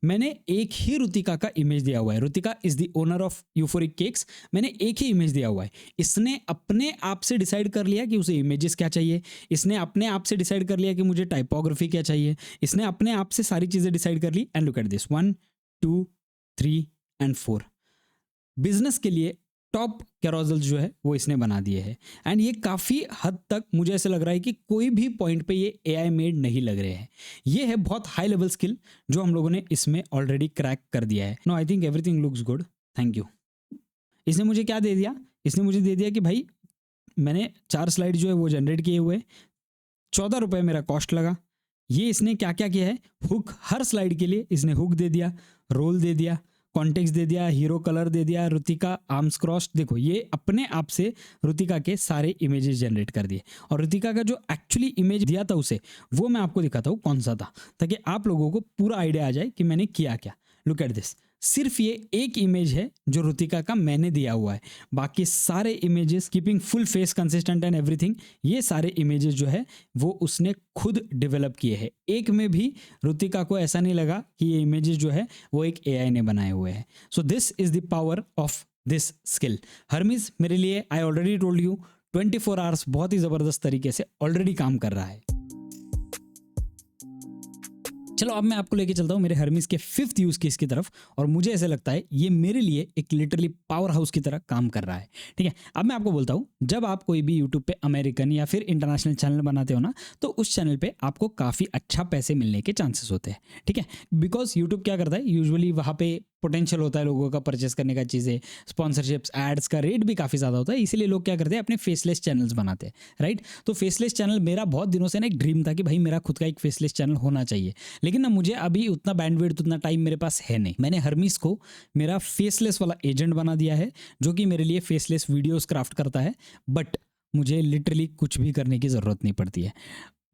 मैंने एक ही रुतिका का इमेज दिया हुआ है। Rutika is the owner of euphoric cakes, मैंने एक ही इमेज दिया हुआ है। इसने अपने आप से डिसाइड कर लिया कि उसे इमेजेस क्या चाहिए, इसने अपने आप से डिसाइड कर लिया कि मुझे टाइपोग्राफी क्या चाहिए, इसने अपने आप से सारी चीज़ें डिसाइड कर ली। And look at this, 1 2 3 and 4 business के लिए टॉप कैरोजल्स जो है वो इसने बना दिए हैं। एंड ये काफ़ी हद तक मुझे ऐसे लग रहा है कि कोई भी पॉइंट पे ये AI मेड नहीं लग रहे हैं। ये है बहुत हाई लेवल स्किल जो हम लोगों ने इसमें ऑलरेडी क्रैक कर दिया है। No, I think everything looks good, thank you. इसने मुझे क्या दे दिया, इसने मुझे दे दिया कि भाई मैंने 4 स्लाइड जो है वो जनरेट किए हुए, 14 रुपये मेरा कॉस्ट लगा। ये इसने क्या क्या किया है, हुक, हर स्लाइड के लिए इसने हुक दे दिया, रोल दे दिया, कॉन्टेक्स्ट दे दिया, हीरो कलर दे दिया, रुतिका आर्म्स क्रॉस्ड। देखो, ये अपने आप से रुतिका के सारे इमेजेस जनरेट कर दिए। और रुतिका का जो एक्चुअली इमेज दिया था उसे, वो मैं आपको दिखाता हूँ कौन सा था, ताकि आप लोगों को पूरा आइडिया आ जाए कि मैंने किया क्या। लुक एट दिस, सिर्फ ये एक इमेज है जो रुतिका का मैंने दिया हुआ है, बाकी सारे images keeping full face consistent and everything, ये सारे इमेजेस जो है वो उसने खुद डेवलप किए हैं। एक में भी रुतिका को ऐसा नहीं लगा कि ये इमेजेस जो है वो एक AI ने बनाए हुए हैं। So this is the power of this skill. Hermes मेरे लिए, I already told you, 24 hours बहुत ही ज़बरदस्त तरीके से ऑलरेडी काम कर रहा है। चलो अब मैं आपको लेके चलता हूँ मेरे हर्मीज के 5th यूज केस की तरफ, और मुझे ऐसे लगता है ये मेरे लिए एक लिटरली पावर हाउस की तरह काम कर रहा है। ठीक है, अब मैं आपको बोलता हूँ, जब आप कोई भी यूट्यूब पे अमेरिकन या फिर इंटरनेशनल चैनल बनाते हो ना, तो उस चैनल पे आपको काफ़ी अच्छा पैसे मिलने के चांसेस होते हैं। ठीक है, बिकॉज यूट्यूब क्या करता है, यूजुअली वहाँ पे पोटेंशियल होता है लोगों का परचेस करने का, चीज़ें, स्पॉन्सरशिप्स, एड्स का रेट भी काफ़ी ज़्यादा होता है, इसीलिए लोग क्या करते हैं, अपने फेसलेस चैनल्स बनाते हैं, राइट। तो फेसलेस चैनल मेरा बहुत दिनों से ना एक ड्रीम था कि भाई मेरा खुद का एक फेसलेस चैनल होना चाहिए, लेकिन ना मुझे अभी उतना बैंडविड्थ, उतना टाइम मेरे पास है नहीं। मैंने हर्मीज को मेरा फेसलेस वाला एजेंट बना दिया है, जो कि मेरे लिए फेसलेस वीडियोस क्राफ्ट करता है, बट मुझे लिटरली कुछ भी करने की ज़रूरत नहीं पड़ती है।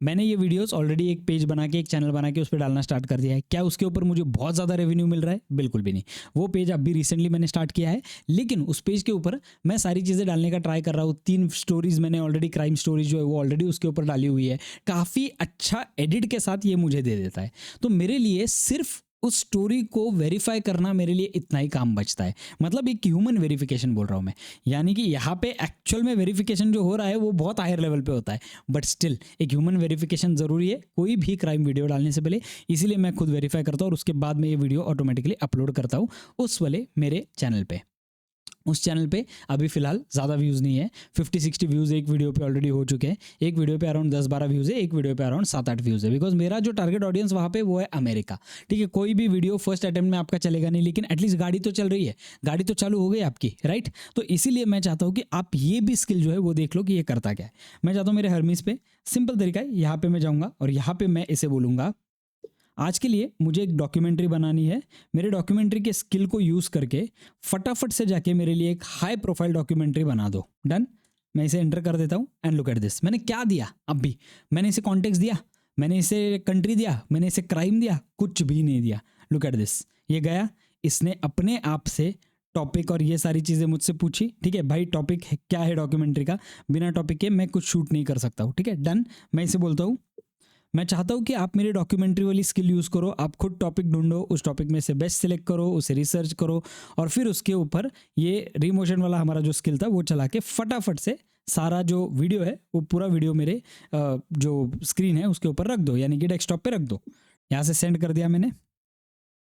मैंने ये वीडियोस ऑलरेडी एक पेज बना के, एक चैनल बना के उस पर डालना स्टार्ट कर दिया है। क्या उसके ऊपर मुझे बहुत ज़्यादा रेवेन्यू मिल रहा है? बिल्कुल भी नहीं। वो पेज अभी रिसेंटली मैंने स्टार्ट किया है, लेकिन उस पेज के ऊपर मैं सारी चीज़ें डालने का ट्राई कर रहा हूँ। 3 स्टोरीज मैंने ऑलरेडी, क्राइम स्टोरीज जो है वो ऑलरेडी उसके ऊपर डाली हुई है, काफ़ी अच्छा एडिट के साथ ये मुझे दे देता है। तो मेरे लिए सिर्फ उस स्टोरी को वेरीफाई करना मेरे लिए इतना ही काम बचता है। मतलब एक ह्यूमन वेरिफिकेशन बोल रहा हूँ मैं, यानी कि यहाँ पे एक्चुअल में वेरिफिकेशन जो हो रहा है वो बहुत हायर लेवल पे होता है, बट स्टिल एक ह्यूमन वेरिफिकेशन ज़रूरी है कोई भी क्राइम वीडियो डालने से पहले। इसीलिए मैं खुद वेरीफाई करता हूँ और उसके बाद में ये वीडियो ऑटोमेटिकली अपलोड करता हूँ उस वाले मेरे चैनल पे। उस चैनल पे अभी फिलहाल ज़्यादा व्यूज़ नहीं है, 50-60 व्यूज़ एक वीडियो पे ऑलरेडी हो चुके हैं। एक वीडियो पे अराउंड 10-12 व्यूज़ है, एक वीडियो पे अराउंड 7-8 व्यूज़ है, बिकॉज मेरा जो टारगेट ऑडियंस वहाँ पे वो है अमेरिका। ठीक है, कोई भी वीडियो फर्स्ट अटेम्प्ट में आपका चलेगा नहीं, लेकिन एटलीस्ट गाड़ी तो चल रही है, गाड़ी तो चालू हो गई आपकी, राइट। तो इसीलिए मैं चाहता हूँ कि आप ये भी स्किल जो है वो देख लो कि ये करता क्या है। मैं चाहता हूँ मेरे हर्मीज पे सिंपल तरीका है, यहाँ पे मैं जाऊँगा और यहाँ पे मैं इसे बोलूँगा आज के लिए मुझे एक डॉक्यूमेंट्री बनानी है। मेरे डॉक्यूमेंट्री के स्किल को यूज़ करके फटाफट से जाके मेरे लिए एक हाई प्रोफाइल डॉक्यूमेंट्री बना दो। डन। मैं इसे एंटर कर देता हूँ एंड लुक एट दिस। मैंने क्या दिया अब भी, मैंने इसे कॉन्टेक्स्ट दिया, मैंने इसे कंट्री दिया, मैंने इसे क्राइम दिया, कुछ भी नहीं दिया। लुक एट दिस, ये गया, इसने अपने आप से टॉपिक और ये सारी चीज़ें मुझसे पूछी। ठीक है भाई, टॉपिक क्या है डॉक्यूमेंट्री का, बिना टॉपिक के मैं कुछ शूट नहीं कर सकता हूँ। ठीक है, डन। मैं इसे बोलता हूँ मैं चाहता हूँ कि आप मेरी डॉक्यूमेंट्री वाली स्किल यूज़ करो, आप खुद टॉपिक ढूंढो, उस टॉपिक में से बेस्ट सिलेक्ट करो, उसे रिसर्च करो और फिर उसके ऊपर ये रिमोशन वाला हमारा जो स्किल था वो चला के फटाफट से सारा जो वीडियो है वो पूरा वीडियो मेरे जो स्क्रीन है उसके ऊपर रख दो, यानी कि डेस्कटॉप पे रख दो। यहाँ से सेंड कर दिया मैंने।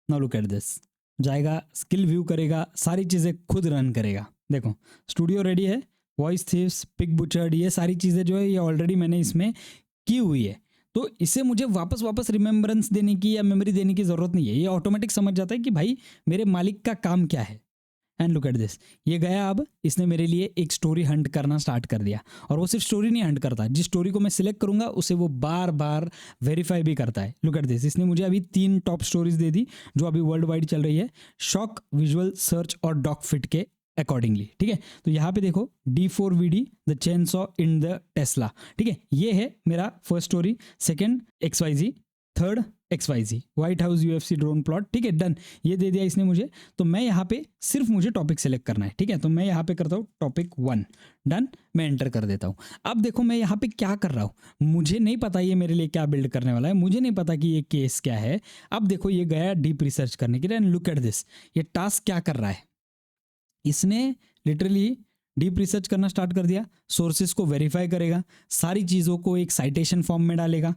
नाउ लुक एट दिस, जाएगा, स्किल व्यू करेगा, सारी चीज़ें खुद रन करेगा। देखो स्टूडियो रेडी है, वॉइस थीव्स, पिक बुचर्ड, ये सारी चीज़ें जो है ये ऑलरेडी मैंने इसमें की हुई है। तो इसे मुझे वापस रिमेम्बरेंस देने की या मेमोरी देने की ज़रूरत नहीं है, ये ऑटोमेटिक समझ जाता है कि भाई मेरे मालिक का काम क्या है। एंड लुक एट दिस, ये गया, अब इसने मेरे लिए एक स्टोरी हंट करना स्टार्ट कर दिया। और वो सिर्फ स्टोरी नहीं हंट करता, जिस स्टोरी को मैं सिलेक्ट करूंगा उसे वो बार बार वेरीफाई भी करता है। लुक एट दिस, इसने मुझे अभी 3 टॉप स्टोरीज दे दी जो अभी वर्ल्ड वाइड चल रही है, शॉक, विजुअल, सर्च और डॉग फिट के अकॉर्डिंगली। ठीक है, तो यहाँ पे देखो D4VD the chainsaw in the Tesla. ठीक है, ये है मेरा first story, second XYZ, third XYZ, white house UFC drone plot. ठीक है, डन, ये दे दिया इसने मुझे। तो मैं यहाँ पे सिर्फ मुझे टॉपिक सेलेक्ट करना है। ठीक है, तो मैं यहाँ पे करता हूँ टॉपिक 1, डन, मैं एंटर कर देता हूँ। अब देखो मैं यहाँ पे क्या कर रहा हूँ, मुझे नहीं पता ये मेरे लिए क्या बिल्ड करने वाला है, मुझे नहीं पता कि ये केस क्या है। अब देखो ये गया डीप रिसर्च करने के लिए एंड लुक एट दिस, ये टास्क क्या कर रहा है, इसने लिटरली डीप रिसर्च करना स्टार्ट कर दिया, सोर्सेज को वेरीफाई करेगा, सारी चीज़ों को एक साइटेशन फॉर्म में डालेगा,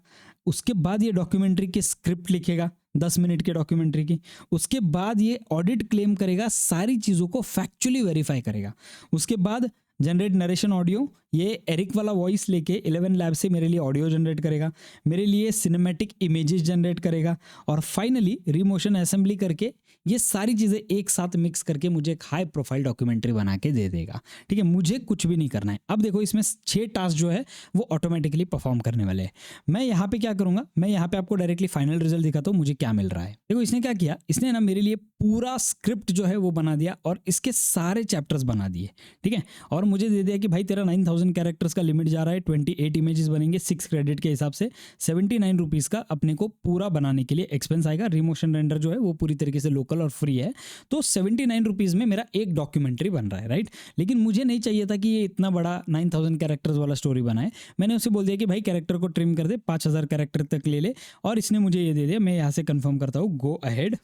उसके बाद ये डॉक्यूमेंट्री की स्क्रिप्ट लिखेगा 10 मिनट के डॉक्यूमेंट्री की, उसके बाद ये ऑडिट क्लेम करेगा, सारी चीज़ों को फैक्चुअली वेरीफाई करेगा, उसके बाद जनरेट नरेशन ऑडियो, ये एरिक वाला वॉइस लेके 11 लैब से मेरे लिए ऑडियो जनरेट करेगा, मेरे लिए सिनेमैटिक इमेजेस जनरेट करेगा और फाइनली रिमोशन असेंबली करके ये सारी चीज़ें एक साथ मिक्स करके मुझे एक हाई प्रोफाइल डॉक्यूमेंट्री बना के दे देगा। ठीक है, मुझे कुछ भी नहीं करना है। अब देखो इसमें 6 टास्क जो है वो ऑटोमेटिकली परफॉर्म करने वाले हैं। मैं यहाँ पे क्या करूँगा, मैं यहाँ पे आपको डायरेक्टली फाइनल रिजल्ट दिखाता हूँ मुझे क्या मिल रहा है। देखो इसने क्या किया, इसने ना मेरे लिए पूरा स्क्रिप्ट जो है वो बना दिया और इसके सारे चैप्टर्स बना दिए। ठीक है, और मुझे दे दिया कि भाई तेरा 9000 कैरेक्टर्स का लिमिट जा रहा है, 28 इमेजेस बनेंगे 6 क्रेडिट के हिसाब से, 79 रुपीज़ का अपने को पूरा बनाने के लिए एक्सपेंस आएगा। रिमोशन रेंडर जो है वो पूरी तरीके से लोकल और फ्री है, तो 79 रुपीज़ में मेरा एक डॉक्यूमेंट्री बन रहा है, राइट। लेकिन मुझे नहीं चाहिए था कि ये इतना बड़ा 9000 कैरेक्टर्स वाला स्टोरी बनाए। मैंने उसे बोल दिया कि भाई कैरेक्टर को ट्रिम कर दे, 5000 कैरेक्टर तक ले ले, और इसने मुझे ये दे दिया। मैं यहाँ से कंफर्म करता हूँ, गो अहेड,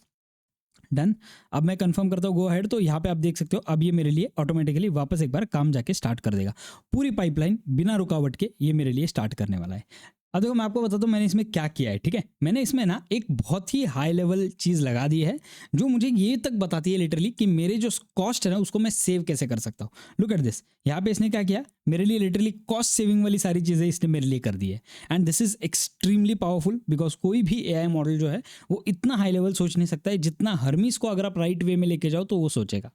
डन। अब मैं कंफर्म करता हूँ गो अहेड, तो यहाँ पे आप देख सकते हो अब ये मेरे लिए ऑटोमेटिकली वापस एक बार काम जाके स्टार्ट कर देगा। पूरी पाइपलाइन बिना रुकावट के ये मेरे लिए स्टार्ट करने वाला है। अब देखो मैं आपको बताता हूँ मैंने इसमें क्या किया है। ठीक है, मैंने इसमें ना एक बहुत ही हाई लेवल चीज़ लगा दी है जो मुझे ये तक बताती है लिटरली कि मेरे जो कॉस्ट है ना उसको मैं सेव कैसे कर सकता हूँ। लुक एट दिस, यहाँ पे इसने क्या किया, मेरे लिए लिटरली कॉस्ट सेविंग वाली सारी चीज़ें इसने मेरे लिए कर दी है। And this is extremely powerful because कोई भी AI मॉडल जो है वो इतना हाई लेवल सोच नहीं सकता है जितना हर्मीस को अगर आप राइट वे में लेके जाओ तो वो सोचेगा।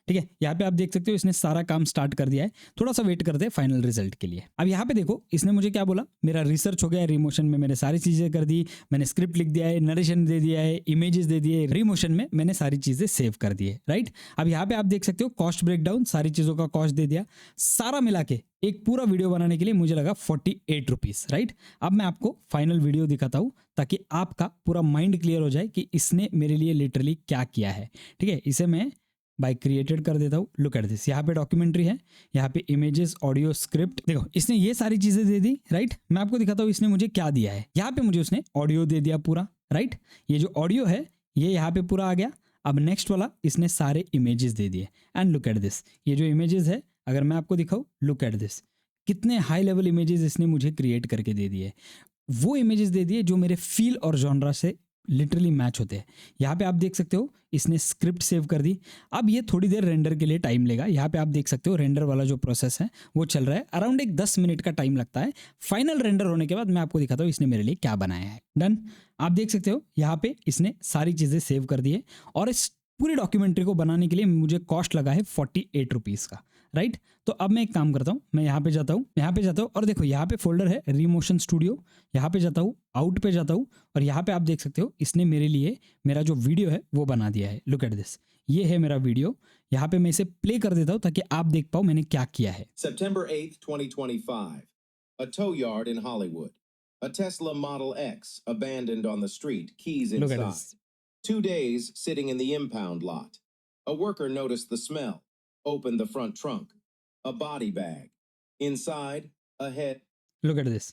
ठीक है, यहाँ पे आप देख सकते हो इसने सारा काम स्टार्ट कर दिया है। थोड़ा सा वेट करते हैं फाइनल रिजल्ट के लिए। अब यहाँ पे देखो इसने मुझे क्या बोला, मेरा रिसर्च हो गया है, रिमोशन में मैंने सारी चीज़ें कर दी, मैंने स्क्रिप्ट लिख दिया है, नरेशन दे दिया है, इमेजेस दे दिए, रिमोशन में मैंने सारी चीज़ें सेव कर दी है, राइट। अब यहाँ पे आप देख सकते हो कॉस्ट ब्रेकडाउन, सारी चीज़ों का कॉस्ट दे दिया, सारा मिला के एक पूरा वीडियो बनाने के लिए मुझे लगा 48 रुपीज़, राइट। अब मैं आपको फाइनल वीडियो दिखाता हूँ ताकि आपका पूरा माइंड क्लियर हो जाए कि इसने मेरे लिए लिटरली क्या किया है। ठीक है, इसे मैं बाय क्रिएटेड कर देता हूँ। लुक एट दिस, यहाँ पे डॉक्यूमेंट्री है, यहाँ पे इमेजेस, ऑडियो, स्क्रिप्ट, देखो इसने ये सारी चीज़ें दे दी, राइट। मैं आपको दिखाता हूँ इसने मुझे क्या दिया है। यहाँ पे मुझे उसने ऑडियो दे दिया पूरा, राइट। ये जो ऑडियो है ये यहाँ पे पूरा आ गया। अब नेक्स्ट वाला इसने सारे इमेजेस दे दिए एंड लुक एट दिस, ये जो इमेजेस है अगर मैं आपको दिखाऊं, लुक एट दिस, कितने हाई लेवल इमेजेस इसने मुझे क्रिएट करके दे दिए। वो इमेजेस दे दिए जो मेरे फील और जॉनरा से लिटरली मैच होते हैं। यहाँ पे आप देख सकते हो इसने स्क्रिप्ट सेव कर दी। अब ये थोड़ी देर रेंडर के लिए टाइम लेगा। यहाँ पे आप देख सकते हो रेंडर वाला जो प्रोसेस है वो चल रहा है, अराउंड एक 10 मिनट का टाइम लगता है। फाइनल रेंडर होने के बाद मैं आपको दिखाता हूँ इसने मेरे लिए क्या बनाया है। डन, आप देख सकते हो यहाँ पे इसने सारी चीज़ें सेव कर दी है और इस पूरी डॉक्यूमेंट्री को बनाने के लिए मुझे कॉस्ट लगा है 48 रुपीज़ का, राइट। तो अब मैं एक काम करता हूँ, मैं यहाँ पे जाता हूँ और देखो यहाँ पे फोल्डर है रीमोशन स्टूडियो, यहाँ पे जाता हूँ, आउट पे जाता हूँ और यहाँ पे आप देख सकते हो इसने मेरे लिए मेरा जो वीडियो है वो बना दिया है। लुक एट दिस, ये है मेरा वीडियो। यहाँ पे मैं इसे प्ले कर देता हूँ ताकि आप देख पाओ मैंने क्या किया है। September 8th, 2025. A tow yard in Hollywood. A Tesla Model X abandoned on the street, keys Look at inside. this. 2 days sitting in the impound lot. A worker noticed the smell, opened the front trunk. A body bag. Inside, a head. Look at this,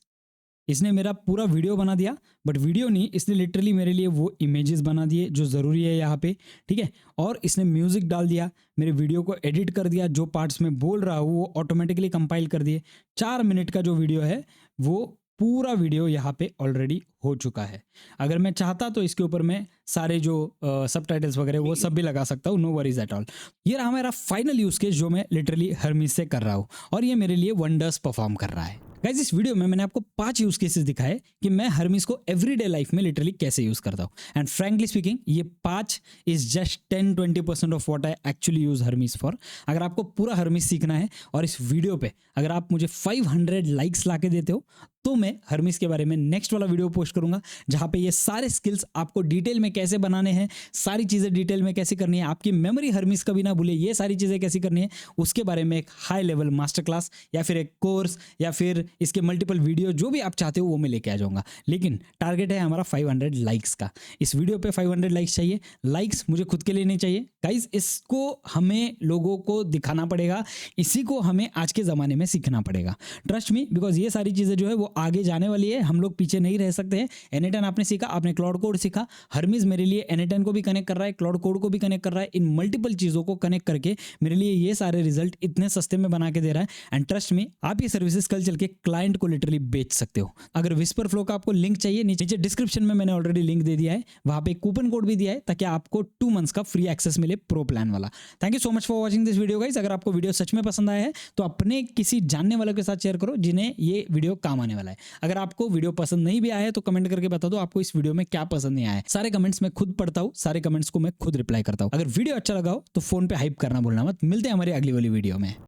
इसने मेरा पूरा वीडियो बना दिया, बट वीडियो नहीं, इसने लिटरली मेरे लिए वो इमेजेस बना दिए जो ज़रूरी है यहाँ पे, ठीक है। और इसने म्यूज़िक डाल दिया, मेरे वीडियो को एडिट कर दिया, जो पार्ट्स में बोल रहा हूँ वो ऑटोमेटिकली कंपाइल कर दिए। 4 मिनट का जो वीडियो है वो पूरा वीडियो यहाँ पे ऑलरेडी हो चुका है। अगर मैं चाहता तो इसके ऊपर मैं सारे जो सबटाइटल्स वगैरह वो सब भी लगा सकता हूँ, नो वरीज एट ऑल। ये रहा मेरा फाइनल यूज़ केस जो मैं लिटरली हर्मीज से कर रहा हूँ और ये मेरे लिए वंडर्स परफॉर्म कर रहा है। गाइस, इस वीडियो में मैंने आपको 5 यूज केसेस दिखाए कि मैं हर्मीज को एवरीडे लाइफ में लिटरली कैसे यूज करता हूँ। एंड फ्रैंकली स्पीकिंग ये 5 is just 10-20% of what I actually use Hermes for. अगर आपको पूरा हर्मीज सीखना है और इस वीडियो पे अगर आप मुझे 500 लाइक्स ला के देते हो तो मैं हर्मीज के बारे में नेक्स्ट वाला वीडियो पोस्ट करूंगा जहां पे ये सारे स्किल्स आपको डिटेल में कैसे बनाने हैं, सारी चीज़ें डिटेल में कैसे करनी है, आपकी मेमोरी हर्मीज कभी ना भूले, ये सारी चीज़ें कैसे करनी है, उसके बारे में एक हाई लेवल मास्टर क्लास या फिर एक कोर्स या फिर इसके मल्टीपल वीडियो जो भी आप चाहते हो वो मैं लेके आ जाऊंगा। लेकिन टारगेट है हमारा 500 लाइक्स का। इस वीडियो पे 500 लाइक्स चाहिए। लाइक्स मुझे खुद के लिए नहीं चाहिए गाइज, इसको हमें लोगों को दिखाना पड़ेगा, इसी को हमें आज के ज़माने में सीखना पड़ेगा। ट्रस्ट मी, बिकॉज ये सारी चीज़ें जो है वो आगे जाने वाली है, हम लोग पीछे नहीं रह सकते हैं। N8N आपने सीखा, आपने क्लाउड कोड सीखा, हर्मीज मेरे लिए N8N को भी कनेक्ट कर रहा है, क्लाउड कोड को भी कनेक्ट कर रहा है। इन मल्टीपल चीज़ों को कनेक्ट करके मेरे लिए ये सारे रिजल्ट इतने सस्ते में बना के दे रहा है। एंड ट्रस्ट मी, आप ये सर्विसेज कल चल के क्लाइंट को लिटरली बेच सकते हो। अगर विस्पर फ्लो का आपको लिंक चाहिए, नीचे डिस्क्रिप्शन में मैंने ऑलरेडी लिंक दे दिया है, वहाँ पे कूपन कोड भी दिया है ताकि आपको 2 मंथ्स का फ्री एक्सेस मिले प्रो प्लान वाला। Thank you so much for watching this video guys. अगर आपको वीडियो सच में पसंद आया है तो अपने किसी जानने वालों के साथ शेयर करो जिन्हें ये वीडियो काम आने वाला है। अगर आपको वीडियो पसंद नहीं भी आया है तो कमेंट करके बता दो आपको इस वीडियो में क्या पसंद नहीं आया है। सारे कमेंट्स मैं खुद पढ़ता हूँ, सारे कमेंट्स को मैं खुद रिप्लाई करता हूँ। अगर वीडियो अच्छा लगा हो तो फोन पे हाइप करना भूलना मत। मिलते हैं हमारी अगली वाली वीडियो में।